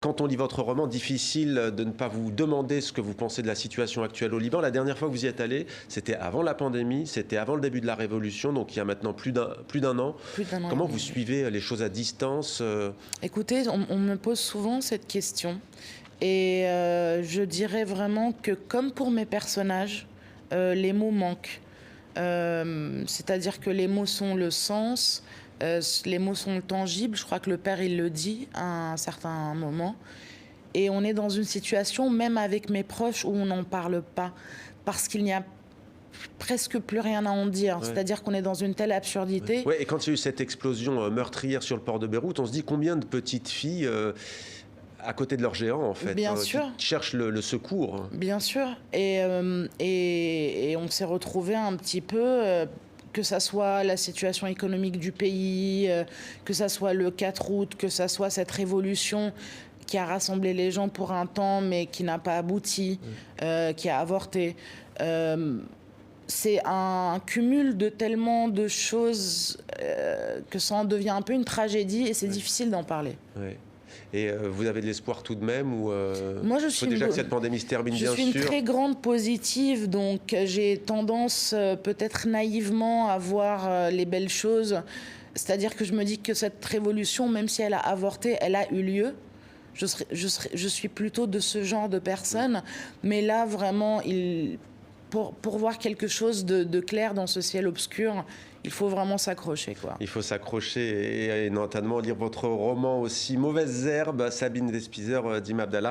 Quand on lit votre roman, difficile de ne pas vous demander ce que vous pensez de la situation actuelle au Liban. La dernière fois que vous y êtes allé, c'était avant la pandémie, c'était avant le début de la révolution, donc il y a maintenant plus d'un an. Plus d'un an et Comment demi, vous oui. suivez les choses à distance Écoutez, on me pose souvent cette question. Et je dirais vraiment que comme pour mes personnages, les mots manquent. C'est-à-dire que les mots sont le sens, les mots sont tangibles. Je crois que le père, il le dit à un certain moment. Et on est dans une situation, même avec mes proches, où on n'en parle pas. Parce qu'il n'y a presque plus rien à en dire. Ouais. C'est-à-dire qu'on est dans une telle absurdité. Ouais, et quand il y a eu cette explosion meurtrière sur le port de Beyrouth, on se dit combien de petites filles à côté de leurs géants, en fait, Bien sûr. qui cherchent le secours. Bien sûr. Et on s'est retrouvés un petit peu, que ça soit la situation économique du pays, que ça soit le 4 août, que ça soit cette révolution qui a rassemblé les gens pour un temps, mais qui n'a pas abouti, qui a avorté. C'est un cumul de tellement de choses que ça en devient un peu une tragédie et c'est difficile d'en parler. Ouais. Et vous avez de l'espoir tout de même ou Moi, faut déjà que cette pandémie se termine, bien sûr. Je suis une très grande positive, donc j'ai tendance peut-être naïvement à voir les belles choses. C'est-à-dire que je me dis que cette révolution, même si elle a avorté, elle a eu lieu. Je suis plutôt de ce genre de personne. Mais là, vraiment, pour voir quelque chose de clair dans ce ciel obscur, il faut vraiment s'accrocher, quoi. Il faut s'accrocher et notamment lire votre roman aussi, Mauvaises herbes, Sabine Despizer, Dim Abdallah.